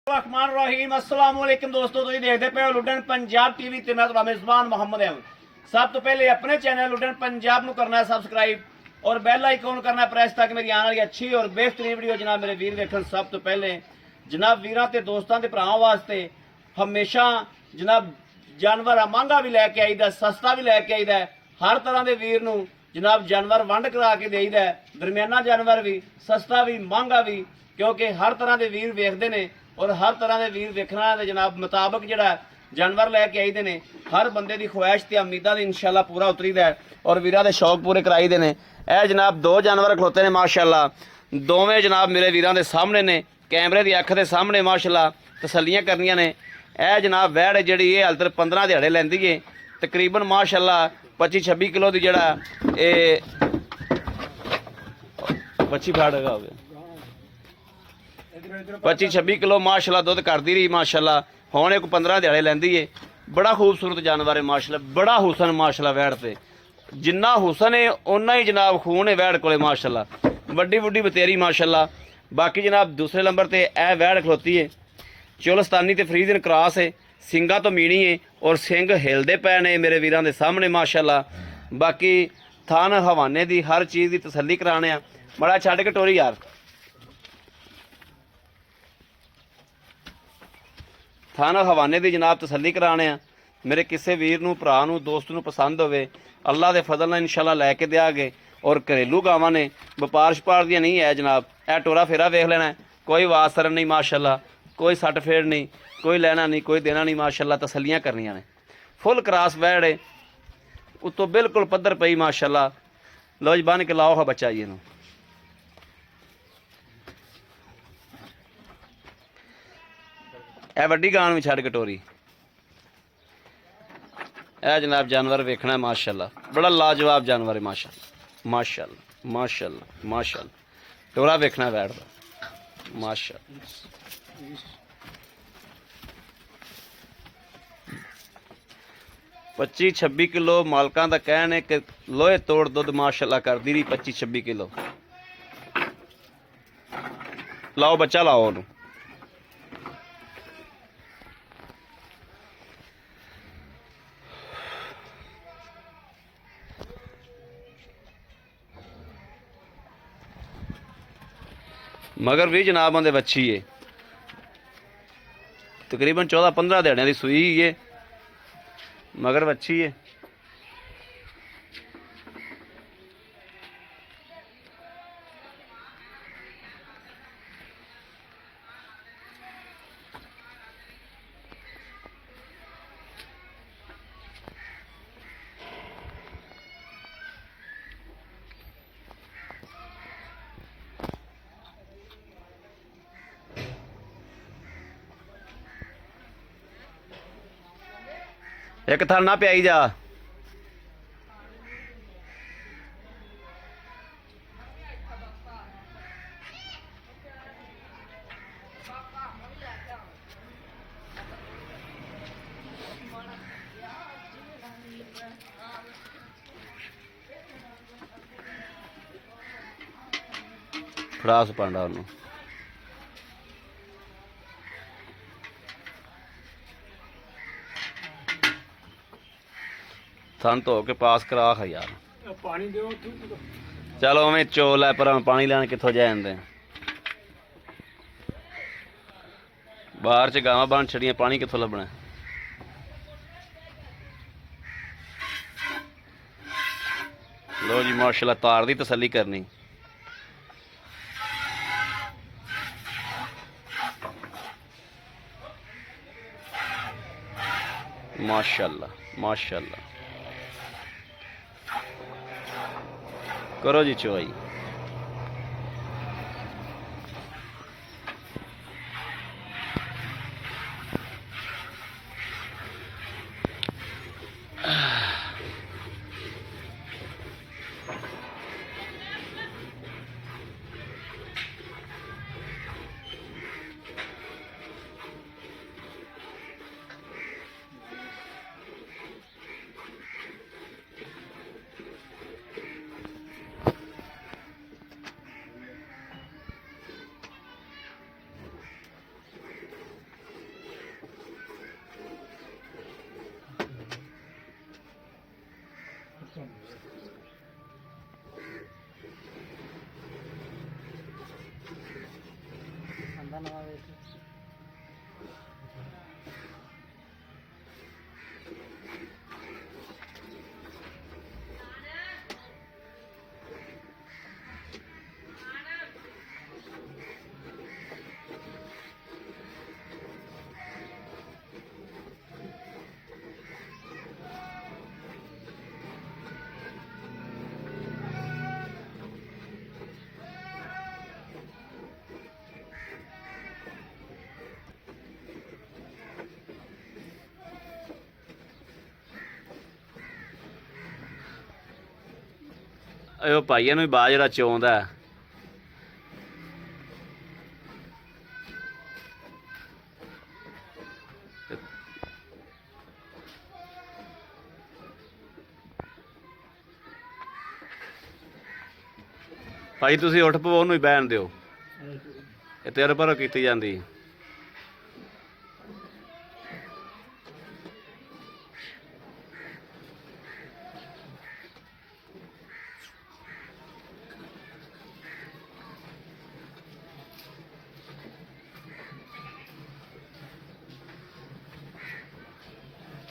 रहमान रहीम अस्सलाम वालेकुम दोस्तों, तुम देखते पे हो लुडन पंजाब टीवी ते मैं तुम्हारा मेजबान मोहम्मद अहमद। सब तो पहले अपने चैनल लुडन पंजाब को करना है सब्सक्राइब और बेल आइकॉन करना है प्रेस ताकि मेरी आने वाली अच्छी और बेहतरीन वीडियो जनाब मेरे वीर देखन। सब तो पहले जनाब वीरां ते दोस्तां ते भरावां वास्ते हमेशा जनाब जानवर महंगा भी लैके आईदा, सस्ता भी लैके आईदा। हर तरह के वीर नूं जनाब जानवर वंड करा के देईदा, दरमियाना जानवर भी, सस्ता भी, महंगा भी, क्योंकि हर तरह के वीर वेखते हैं और हर तरह के वीर वेखना दे जनाब मुताबक जड़ा जानवर लैके आईदे ने। हर बंदे की ख्वाहिश ते उम्मीदां दी इंशाअल्लाह पूरा उतरीदा है और वीरां दे शौक पूरे कराईदे ने। यह जनाब दो जानवर खलोते ने माशाअल्लाह, दोवें जनाब मेरे वीरां दे सामने ने, कैमरे की अख के सामने माशाअल्लाह तसल्लियां करनियां ने। यह जनाब वैड़ जी ये हाल तक 15 दिहाड़े लैंदी है, तकरीबन माशाअल्लाह 25-26 किलो की जड़ा 25-26 किलो माशाअल्लाह दुध करती रही माशाअल्लाह। हुण एक 15 दिहाड़े लैंदी है। बड़ा खूबसूरत जानवर है माशाअल्लाह, बड़ा हुसन माशाअल्लाह वैड़ ते। जिन्ना हुसन है उन्ना ही जनाब खून है वैड़ कोले माशाअल्लाह, वड्डी वुड्डी बतेरी माशाअल्लाह। बाकी जनाब दूसरे नंबर ते यह वैड़ खलोती है चोलस्तानी ते फ्रीजन क्रॉस है, सिंगा तो मीणी है और सिंग हिलते पे ने मेरे वीरां दे सामने माशाअल्लाह। बाकी थान हवाने की हर चीज़ की तसल्ली कराने आ। बड़ा छड्ड के टोरी यार, थान हवाने की जनाब तसल्ली कराने आ। मेरे किसी वीर नूं भरा नूं दोस्त नूं पसंद होवे अल्लाह के फजल नाल इंशाअल्लाह लैके देंगे। और घरेलू गावां ने, व्यापार छपार दियां नहीं है जनाब। यह टोरा फेरा वेख लेना है, कोई वासरन नहीं माशाअल्लाह, कोई सट फेड़ नहीं, कोई लेना नहीं, कोई देना नहीं माशाअल्लाह। तसल्लियां करनियां ने। फुल क्रॉस वैड़ है, उत्तों बिल्कुल पद्धर पई माशाअल्लाह। लो जी बन के लाओ हा बच्चा जी इनू। यह वड्डी गां भी छड़ के टोरी। यह जनाब जानवर वेखना है माशाअल्लाह, बड़ा लाजवाब जानवर है माशाअल्लाह माशाअल्लाह माशाअल्लाह माशाअल्लाह। टोरा वेखना वैड़ दा माशाअल्लाह। 25-26 किलो मालकां दा कहण है कि लोहे तोड़ दुध माशाअल्लाह करदी रही 25-26 किलो। लाओ बच्चा लाओ उन्होंने। मगर भी जनाब आंदे बच्ची है, तकरीबन 14-15 दिहाड़ियां की सूई है, मगर बच्ची है। एक थान ना प्याई जा। फड़ास पांडा उन्होंने। थन धो के पास करा खा यार, पानी दो। चलो मैं चोल है पर पानी लैन कितों जाते बाहर च गावां बन छड़ियां, पानी कितों लभना। लो जी माशाअल्लाह तार दी तसल्ली करनी। माशाअल्लाह माशाअल्लाह। करो जी चोई। भांडा नवा ਵੇਖ ਉਹ ਭਾਈਆਂ ਨੂੰ ਵੀ ਬਾਜ ਜਿਹੜਾ ਚੋਂਦਾ ਭਾਈ ਤੁਸੀਂ ਉੱਠ ਪਵੋ ਉਹਨੂੰ ਹੀ ਬਹਿਣ ਦਿਓ ਇਹ ਤੇਰੇ ਪਰ ਕੀਤੀ ਜਾਂਦੀ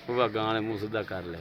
ਉਹ ਗਾਂ ਵਾਲੇ ਮੂੰਹ ਸਿੱਧਾ ਕਰ ਲੈ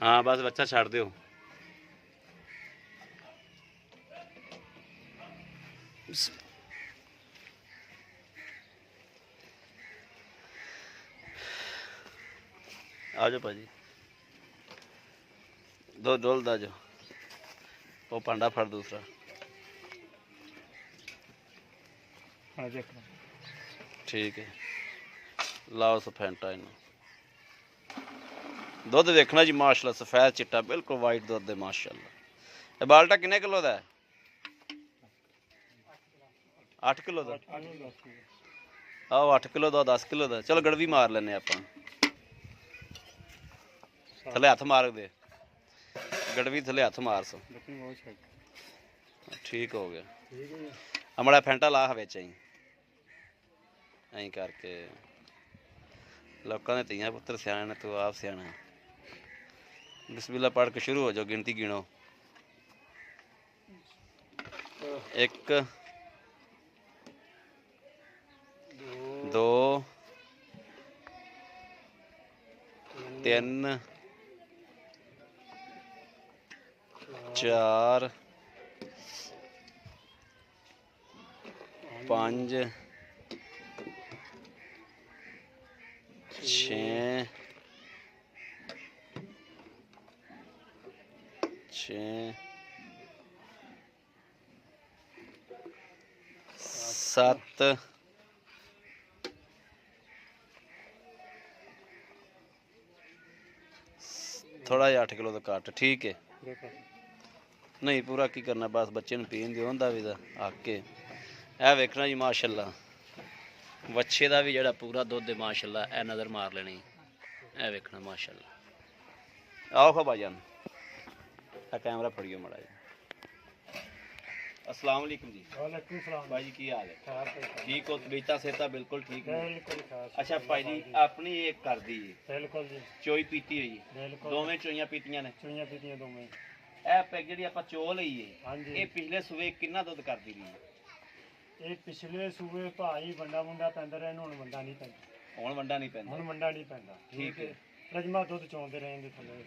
हाँ बस बच्चा छड़ दो आ जाओ भाजी दो डोल दा जो वो पांडा फड़ दूसरा ठीक है लाओ सफेंटा इन दुध देखना जी माशाल्लाह सफेद चिट्टा बिल्कुल वाइट दुध है माशाल्लाह। ये बाल्टा किन्ने किलो का है 8 किलो का आओ 8 किलो का 10 किलो का चलो गड़वी मार लेने आप थले हथ मार दे गड़वी थले हथ मार सो ठीक हो गया हमारा फेंटा ला बिच ऐं करके लोगों ने तियां पुत्र सियाने तू आप सियाना बिस्मिल्लाह पढ़ के शुरू हो जाओ गिनती गिनो 1 2 3 4 5 6 7 थोड़ा जिहा 8 किलो का घट ठीक है नहीं पूरा की करना बस बच्चे नूं पीन दिओ उहदा भी आके ए वेखना जी माशाल्लाह वच्छे का भी जिहड़ा पूरा दुध है माशाल्लाह ए नज़र मार लेनी ए वेखना माशाल्लाह आओ खो भाईजान कैमरा फड़ियो मड़ा जी। अस्सलाम वालेकुम जी। वालेकुम सलाम भाई जी की हाल है? खैर ठीक हो? तबीयत सेहत बिल्कुल ठीक है? बिल्कुल खैर। अच्छा भाई जी अपनी एक कर दी बिल्कुल जी चोई पीती हुई बिल्कुल दोवें चोइयां पीतियां ने चुईयां पीतियां दोवें। ਇਹ ਪੈਕ ਜਿਹੜੀ ਆਪਾਂ ਚੋ ਲਈ ਏ ਹਾਂਜੀ ਇਹ ਪਿਛਲੇ ਸੂਏ ਕਿੰਨਾ ਦੁੱਧ ਕਰਦੀ ਰਹੀ ਹੈ? ਇਹ ਪਿਛਲੇ ਸੂਏ ਭਾਈ ਵੰਡਾ ਮੁੰਡਾ ਪੈਂਦਾ ਰਿਹਾ, ਹੁਣ ਵੰਡਾ ਨਹੀਂ ਪੈਂਦਾ। ਹੁਣ ਵੰਡਾ ਨਹੀਂ ਪੈਂਦਾ। ਹੁਣ ਵੰਡਾ ਨਹੀਂ ਪੈਂਦਾ। ਠੀਕ ਹੈ। ਰਜਮਾ ਦੁੱਧ ਚੋਂਦੇ ਰਹਿੰਦੇ ਥੱਲੇ।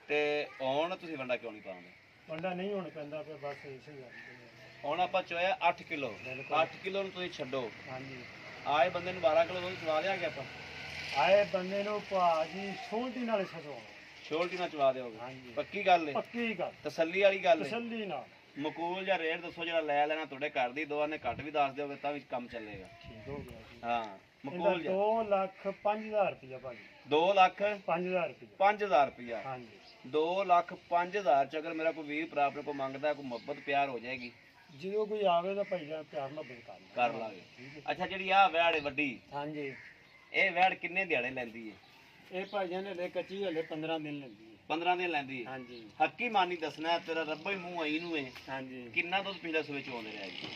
ਤੇ ਹੁਣ ਤੁਸੀਂ ਵੰਡਾ ਕਿਉਂ ਨਹੀਂ ਪਾਉਂਦੇ? ਵੰਡਾ ਨਹੀਂ ਹੁਣ ਪੈਂਦਾ ਪਿਆ, ਬਸ ਇਸੇ ਗੱਲ ਤੇ। ਹੁਣ ਆਪਾਂ ਚੋਇਆ 8 ਕਿਲੋ। ਬਿਲਕੁਲ। 8 ਕਿਲੋ ਨੂੰ ਤੁਸੀਂ ਛੱਡੋ, ਹਾਂਜੀ ਆਏ ਬੰਦੇ ਨੂੰ 12 ਕਿਲੋ ਦੁੱਧ ਚਵਾ ਲਿਆ ਗਿਆ ਆਪਾਂ। ਆਏ ਬੰਦੇ ਨੂੰ ਭਾਜੀ ਛੋਟੀ ਨਾਲ ਛਡਵਾਉਣਾ। ਛੋਲਟੀ ਨਾਲ ਚਵਾ ਦਿਓਗੇ? ਹਾਂਜੀ ਪੱਕੀ ਗੱਲ ਏ? ਪੱਕੀ ਗੱਲ, ਤਸੱਲੀ ਵਾਲੀ ਗੱਲ ਏ? ਤਸੱਲੀ ਨਾਲ। ਮਕੂਲ ਜਾਂ ਰੇਟ ਦੱਸੋ ਜਿਹੜਾ ਲੈ ਲੈਣਾ ਤੁਹਾਡੇ ਘਰ ਦੀ, ਦੋਵਾਂ ਨੇ ਘੱਟ ਵੀ ਦੱਸ ਦਿਓਗੇ ਤਾਂ ਵੀ ਕੰਮ ਚੱਲੇਗਾ। ਠੀਕ ਹੋ ਗਿਆ ਜੀ। ਹਾਂ ਇਹਦਾ ਮਕੂਲ ਜਾਂ 2,05,000 ਰੁਪਇਆ ਭਾਜੀ। 2 ਲੱਖ 5,000 ਰੁਪਇਆ। 5000 ਰੁਪਇਆ। ਹਾਂਜੀ 2 ਲੱਖ 5000 ਚ ਅਗਰ ਮੇਰਾ ਕੋਈ ਵੀਰ ਭਰਾ ਆਪਣੇ ਕੋਲ ਮੰਗਦਾ, ਕੋਈ ਮੁਹੱਬਤ ਪਿਆਰ ਹੋ ਜਾਏਗੀ, ਜਦੋਂ ਕੋਈ ਆਵੇ ਤਾਂ ਭਾਈ ਜਾਨ ਪਿਆਰ ਨਾਲ ਕਰ ਕਰ ਲਾਂਗੇ। ਠੀਕ ਹੈ। ਅੱਛਾ ਜਿਹੜੀ ਆਹ ਵੈੜ ਏ ਵੱਡੀ, ਹਾਂਜੀ ਇਹ ਵੈੜ ਕਿੰਨੇ ਦਿਹਾੜੇ ਲੈਂਦੀ ਏ? ਇਹ ਭਾਈ ਜਾਨ ਹਲੇ ਕੱਚੀ ਹਲੇ 15 ਦਿਨ ਲੈਂਦੀ ਹੈ। 15 ਦਿਨ ਲੈਂਦੀ ਏ। ਹਾਂਜੀ ਹੱਕੀ ਮਾਨੀ ਦੱਸਣਾ ਹੈ, ਤੇਰਾ ਰੱਬਾ ਹੀ ਮੂੰਹ ਆਈ ਨੂੰ ਏ। ਹਾਂਜੀ ਕਿੰਨਾ ਦੁੱਧ ਪਿਛਲੇ ਸੂਏ ਚ ਆਉਂਦੇ ਰਿਹਾ ਜੀ?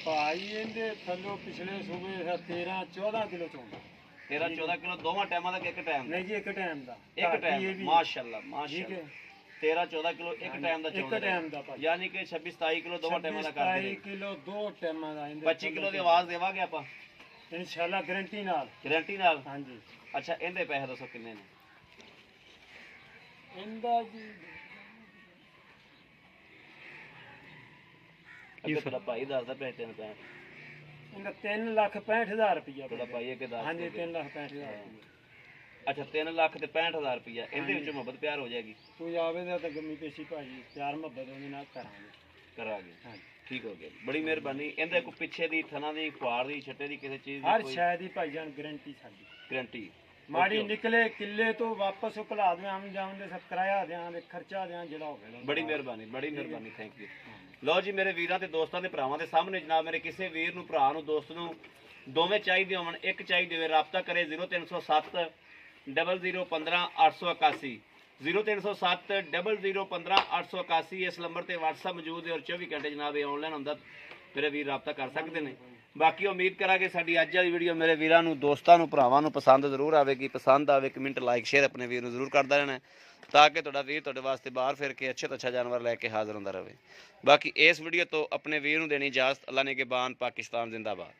ਭਾਈ ਇਹਦੇ ਥੱਲੋਂ ਪਿਛਲੇ ਸੂਬੇ 13-14 ਕਿਲੋ ਚੋਂਦਾ। 13-14 ਕਿਲੋ ਦੋਵਾਂ ਟਾਈਮਾਂ ਦਾ ਕਿ ਇੱਕ ਟਾਈਮ ਦਾ? ਨਹੀਂ ਜੀ ਇੱਕ ਟਾਈਮ ਦਾ। ਇੱਕ ਘਰ ਦੀ ਇਹ ਟਾਈਮ ਵੀ। ਮਾਸ਼ਾਅੱਲਾ ਠੀਕ ਮਾਸ਼ਾਅੱਲਾ। ਹੈ। 13-14 ਕਿਲੋ ਇੱਕ ਟਾਈਮ ਦਾ ਇੱਕ ਚੋਂਦੇ ਟਾਈਮ ਦਾ ਭਾਈ। ਯਾਨੀ ਕਿ 26-27 ਕਿਲੋ ਦੋਵਾਂ ਟਾਈਮਾਂ ਦਾ ਕਰਦੇ 27 ਨੇ। ਕਿਲੋ ਦੋ ਟਾਈਮਾਂ ਦਾ। 25 ਕਿਲੋ ਦੀ ਆਵਾਜ਼ ਦੇਵਾਂਗੇ ਆਪਾਂ ਇਨਸ਼ਾਅੱਲਾ ਗਾਰੰਟੀ ਨਾਲ। ਗਾਰੰਟੀ ਨਾਲ। ਹਾਂਜੀ ਅੱਛਾ ਇਹਦੇ ਪੈਸੇ ਦੱਸੋ ਕਿੰਨੇ ਨੇ? ਇਹਦਾ ਜੀ ਅੱਗੇ ਤੁਹਾਡਾ ਭਾਈ ਦੱਸਦਾ ਪਿਆ 3 ਇਹਦਾ 3,65,000 ਰੁਪਇਆ। ਤੁਹਾਡਾ ਭਾਈ ਅੱਗੇ ਦੱਸ ਹਾਂਜੀ ਦਿਓ। 3,65,000 ਰੁਪਇਆ। ਅੱਛਾ 3 ਲੱਖ ਤੇ 65,000 ਰੁਪਇਆ। ਇਹਦੇ ਵਿੱਚ ਮੁਹੱਬਤ ਪਿਆਰ ਹੋ ਜਾਏਗੀ? ਕੋਈ ਆਵੇ ਤਾਂ ਗਮੀ ਪੇਸ਼ੀ ਭਾਜੀ ਪਿਆਰ ਮੁਹੱਬਤ ਉਹਦੇ ਨਾਲ ਕਰਾਂਗੇ। ਕਰਾਂਗੇ। ਹਾਂਜੀ ਠੀਕ ਹੋ ਗਿਆ, ਬੜੀ ਮਿਹਰਬਾਨੀ। ਇਹਦੇ ਕੋਈ ਪਿੱਛੇ ਦੀ ਥਣਾ ਦੀ ਖੁਆਰ ਦੀ ਛੱਟੇ ਦੀ ਕਿਸੇ ਚੀਜ਼ ਹਰ ਦੀ ਕੋਈ ਸ਼ਾਇਦ ਹੀ ਭਾਈ ਜਾਨ ਗਾਰੰਟੀ ਸਾਡੀ। ਗਾਰੰਟੀ? ਮਾੜੀ ਨਿਕਲੇ ਕਿੱਲੇ ਤੋਂ ਵਾਪਸ ਉਕਲਾ ਦੇ ਆਮ ਜਾਣ ਦੇ ਸਭ ਕਿਰਾਇਆ ਦਿਆਂ ਦੇ ਖਰਚਾ ਦਿਆਂ ਜਿਹੜਾ ਹੋਵੇ। ਬੜੀ ਮਿਹਰਬਾਨੀ ਬੜੀ ਮਿਹਰਬਾਨੀ, ਥੈਂਕ ਯੂ। ਲਓ ਜੀ ਮੇਰੇ ਵੀਰਾਂ ਤੇ ਦੋਸਤਾਂ ਦੇ ਭਰਾਵਾਂ ਦੇ ਸਾਹਮਣੇ ਜਨਾਬ ਮੇਰੇ ਕਿਸੇ ਵੀਰ ਨੂੰ ਭਰਾ ਨੂੰ ਦੋਸਤ ਨੂੰ ਦੋਵੇਂ ਚਾਹੀਦੇ ਹੋਣ, ਇੱਕ ਚਾਹੀਦੇ ਹੋਵੇ, ਰਾਬਤਾ ਕਰੇ 0307 0015 881 0307 0015 881। ਇਸ ਨੰਬਰ ਤੇ WhatsApp ਮੌਜੂਦ ਹੈ ਔਰ 24 ਘੰਟੇ ਜਨਾਬ ਇਹ ਆਨਲਾਈਨ ਹੁੰਦਾ, ਮੇਰੇ ਵੀਰ ਰਾਬਤਾ ਕਰ ਸਕਦੇ ਨੇ। ਬਾਕੀ ਉਮੀਦ ਕਰਾਂਗੇ ਸਾਡੀ ਅੱਜ ਵਾਲੀ ਵੀਡੀਓ ਮੇਰੇ ਵੀਰਾਂ ਨੂੰ ਦੋਸਤਾਂ ਨੂੰ ਭਰਾਵਾਂ ਨੂੰ ਪਸੰਦ ਜ਼ਰੂਰ ਆਵੇਗੀ। ਪਸੰਦ ਆਵੇ ਕਮੈਂਟ ਲਾਈਕ ਸ਼ੇਅਰ ਆਪਣੇ ਵੀਰ ਨੂੰ ਜ਼ਰੂਰ ਕਰਦਾ ਰਹਿਣਾ ਤਾਂ ਕਿ ਤੁਹਾਡਾ ਵੀਰ ਤੁਹਾਡੇ ਵਾਸਤੇ ਬਾਹਰ ਫਿਰ ਕੇ ਅੱਛੇ ਤੋਂ ਅੱਛਾ ਜਾਨਵਰ ਲੈ ਕੇ ਹਾਜ਼ਰ ਹੁੰਦਾ ਰਹੇ। ਬਾਕੀ ਇਸ ਵੀਡੀਓ ਤੋਂ ਆਪਣੇ ਵੀਰ ਨੂੰ ਦੇਣੀ ਇਜਾਜ਼ਤ। ਅੱਲਾ ਨੇ ਕੇ ਬਾਨ, ਪਾਕਿਸਤਾਨ ਜ਼ਿੰਦਾਬਾਦ।